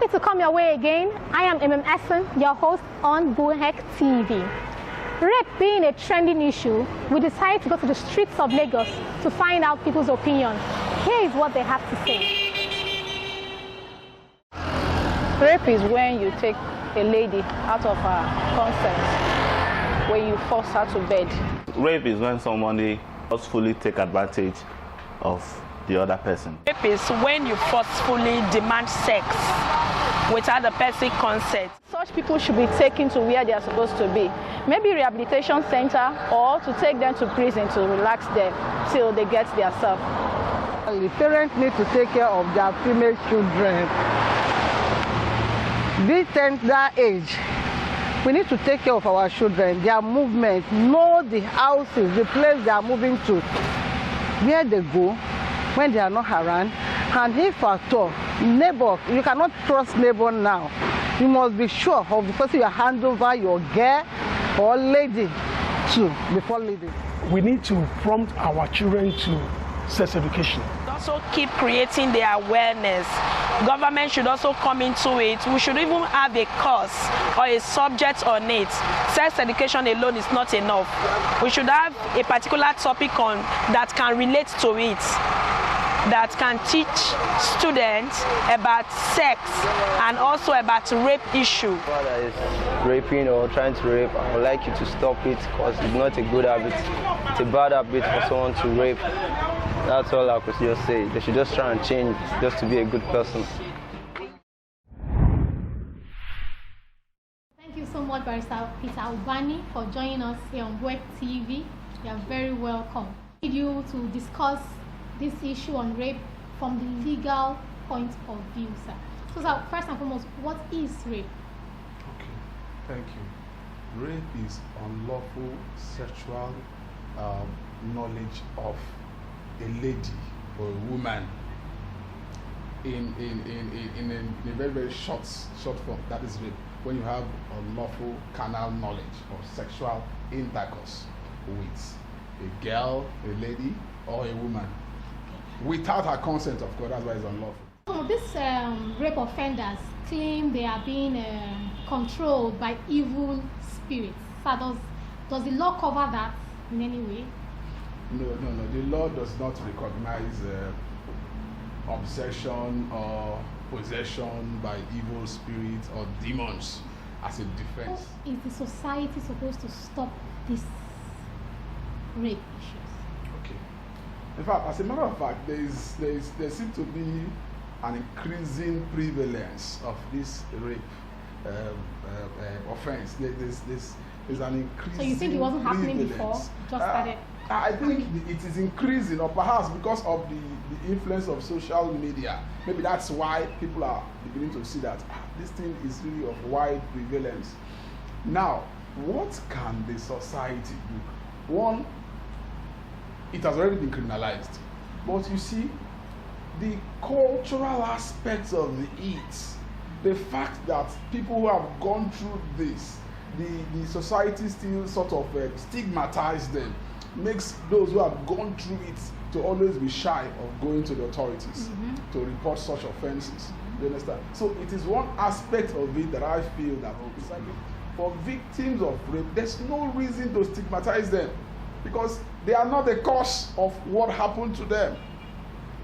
Happy to come your way again. I am Essen, your host on Buhek TV. Rape being a trending issue, we decided to go to the streets of Lagos to find out people's opinion. Here is what they have to say. Rape is when you take a lady out of her consent, when you force her to bed. Rape is when somebody forcefully take advantage of the other person. Rape is when you forcefully demand sex without the person's consent. Such people should be taken to where they are supposed to be. Maybe rehabilitation center, or to take them to prison to relax them till they get their self. The parents need to take care of their female children. This tender age, we need to take care of our children, their movement, know the houses, the place they are moving to, where they go when they are not around. And if at all, neighbor, you cannot trust neighbor now. You must be sure of the person you hand over your girl or lady to before leaving. We need to prompt our children to sex education. Also keep creating the awareness. Government should also come into it. We should even have a course or a subject on it. Sex education alone is not enough. We should have a particular topic on that can relate to it, that can teach students about sex and also about rape issue. That is raping or trying to rape, I would like you to stop it because it's not a good habit. It's a bad habit for someone to rape. That's all I could just say. They should just try and change just to be a good person. Thank you so much, Barrister Peter Ubani, for joining us here on Buhek TV. You are very welcome. I need you to discuss this issue on rape from the legal point of view, sir. So, sir, first and foremost, what is rape? Okay, thank you. Rape is unlawful sexual knowledge of a lady or a woman in a very, very short form. That is rape. When you have unlawful carnal knowledge or sexual intercourse with a girl, a lady, or a woman without her consent, of course. That's why it's unlawful. Some of these rape offenders claim they are being controlled by evil spirits. So does the law cover that in any way? No. The law does not recognize obsession or possession by evil spirits or demons as a defense. How is the society supposed to stop these rape issues? Okay. In fact, as a matter of fact, there seems to be an increasing prevalence of this rape offense. There's an increasing. So you think it wasn't happening before? Just started. I think it is increasing, or perhaps because of the influence of social media. Maybe that's why people are beginning to see that this thing is really of wide prevalence. Now, what can the society do? One, it has already been criminalized. But you see, the cultural aspects of it, the fact that people who have gone through this, the society still sort of stigmatize them, makes those who have gone through it to always be shy of going to the authorities to report such offenses. You understand? So it is one aspect of it that I feel that for victims of rape, there's no reason to stigmatize them because they are not the cause of what happened to them.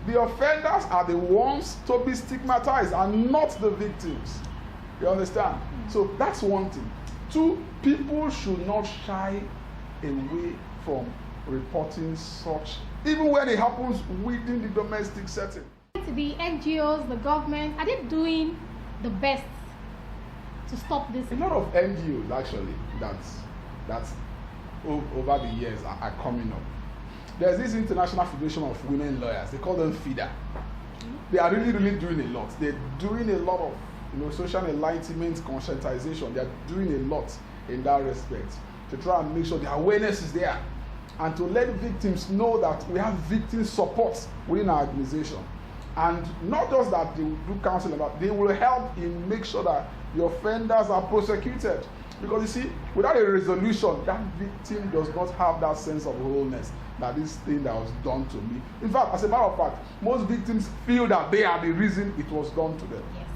The offenders are the ones to be stigmatized and not the victims. You understand? So that's one thing. Two, people should not shy away from reporting such, even when it happens within the domestic setting. The NGOs, the government, are they doing the best to stop this? A lot of NGOs actually that's over the years are coming up. There's this International Federation of Women Lawyers. They call them FIDA. They are really doing a lot. They're doing a lot of social enlightenment, conscientization. They're doing a lot in that respect to try and make sure the awareness is there and to let victims know that we have victim support within our organization. And not just that they will do counseling, but they will help in make sure that the offenders are prosecuted. Because you see, without a resolution, that victim does not have that sense of wholeness, that this thing that was done to me. In fact, as a matter of fact, most victims feel that they are the reason it was done to them. Yes.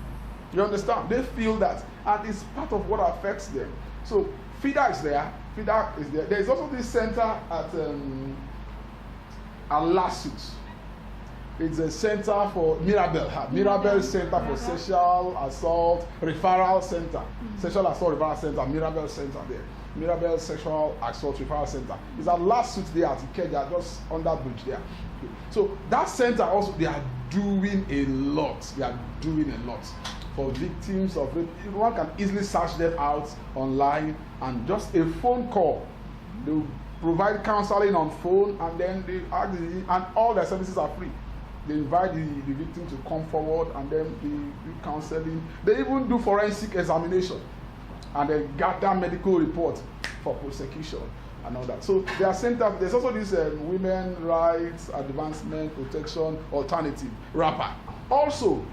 You understand? They feel that, and it's part of what affects them. So FIDA is there. FIDA is there. There is also this center at Lassus. It's a center for Mirabel. Mirabel Center for Sexual Assault Referral Center. Sexual Assault Referral Center. Mirabel Center there. Mirabel Sexual Assault Referral Center. It's at Lassus there at Ikeja, just on that bridge there. So that center also, they are doing a lot. They are doing a lot for victims of rape. One can easily search them out online, and just a phone call, they will provide counseling on phone, and then they and all their services are free. They invite the victim to come forward, and then they do counseling. They even do forensic examination, and then gather medical report for prosecution and all that. So there are centers. There's also this Women Rights Advancement Protection Alternative, RAPA. Also,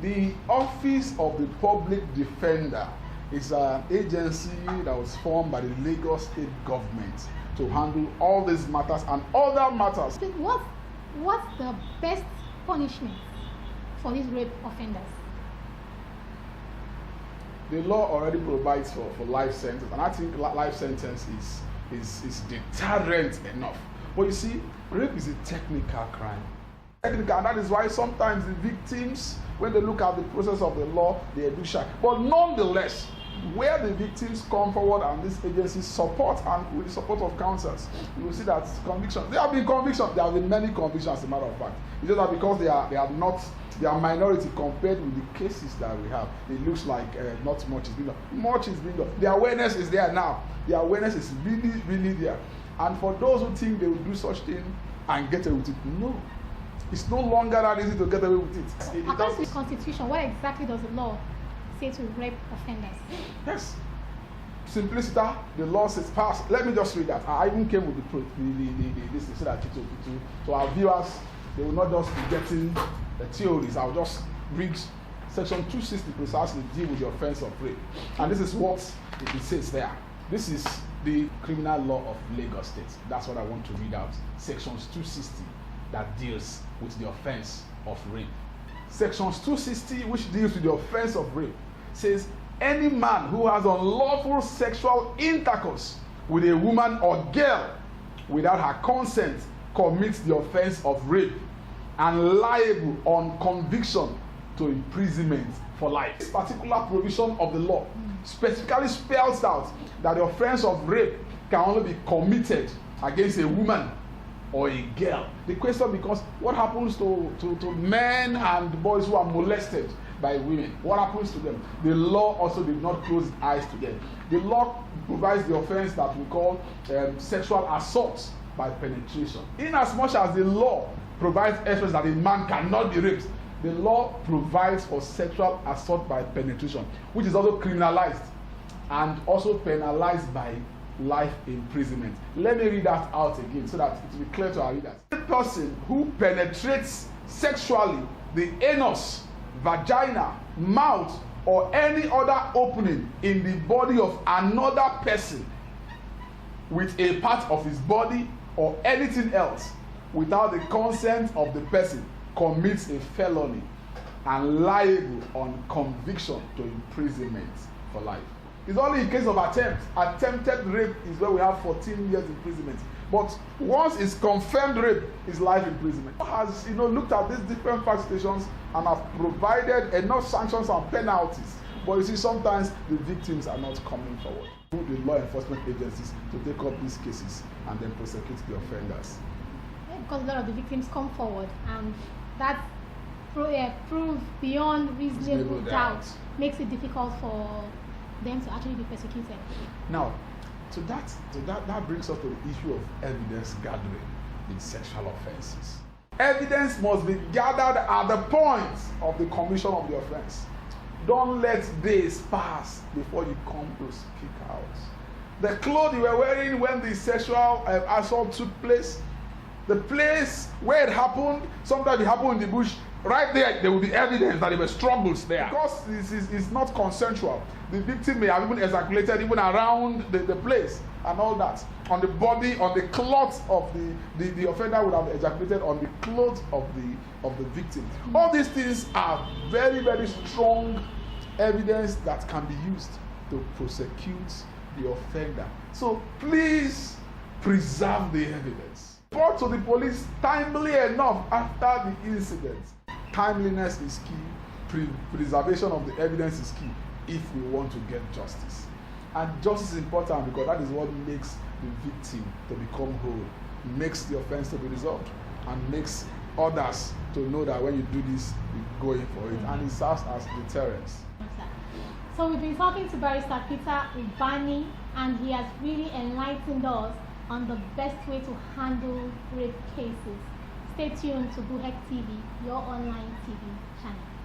the Office of the Public Defender is an agency that was formed by the Lagos State government to handle all these matters and other matters. What's the best punishment for these rape offenders? The law already provides for life sentence, and I think life sentence is deterrent enough. But you see, rape is a technical crime. Technical, and that is why sometimes the victims, when they look at the process of the law, they do shy. But nonetheless, where the victims come forward and this agency support, and with the support of counsels, you will see that convictions. There have been convictions. There have been many convictions, as a matter of fact. It's just that because they are minority compared with the cases that we have, it looks like not much is being done. Much is being done. The awareness is there now. The awareness is really, really there. And for those who think they will do such thing and get away with it, no. It's no longer that easy to get away with it. According to the Constitution, what exactly does the law say to rape offenders? Yes. Simplicity, the law says pass. Let me just read that. I even came with this so that to our viewers, they will not just be getting the theories. I'll just read section 260 precisely, deal with the offense of rape. And this is what it says there. This is the criminal law of Lagos State. That's what I want to read out. Sections 260 that deals with the offense of rape. Sections 260, which deals with the offense of rape, says any man who has unlawful sexual intercourse with a woman or girl without her consent commits the offense of rape and liable on conviction to imprisonment for life. This particular provision of the law specifically spells out that the offense of rape can only be committed against a woman or a girl. The question becomes, what happens to men and boys who are molested by women? What happens to them? The law also did not close its eyes to them. The law provides the offense that we call sexual assault by penetration. In as much as the law provides evidence that a man cannot be raped, the law provides for sexual assault by penetration, which is also criminalized and also penalized by life imprisonment. Let me read that out again so that it will be clear to our readers. A person who penetrates sexually the anus, vagina, mouth, or any other opening in the body of another person with a part of his body or anything else without the consent of the person commits a felony and liable on conviction to imprisonment for life. It's only in case of attempt. Attempted rape is where we have 14 years imprisonment. But once it's confirmed rape, it's life imprisonment. Has looked at these different fact stations and have provided enough sanctions and penalties. But you see, sometimes the victims are not coming forward. The law enforcement agencies to take up these cases and then prosecute the offenders. Yeah, because a lot of the victims come forward, and that proof beyond reasonable doubt makes it difficult for them to actually be persecuted. Now, that brings us to the issue of evidence gathering in sexual offenses. Evidence must be gathered at the point of the commission of the offense. Don't let days pass before you come to speak out. The clothes you were wearing when the sexual assault took place, the place where it happened, sometimes it happened in the bush. Right there will be evidence that there were struggles there. Because this is not consensual, the victim may have even ejaculated even around the place and all that. On the body, on the clothes of the offender would have ejaculated on the clothes of the victim. All these things are very, very strong evidence that can be used to prosecute the offender. So please preserve the evidence. Report to the police timely enough after the incident. Timeliness is key. Preservation of the evidence is key if we want to get justice. And justice is important because that is what makes the victim to become whole, makes the offense to be resolved, and makes others to know that when you do this, you're going for it. And it serves as deterrence. So we've been talking to Barrister Peter Ubani, and he has really enlightened us on the best way to handle rape cases. Stay tuned to Buhek TV, your online TV channel.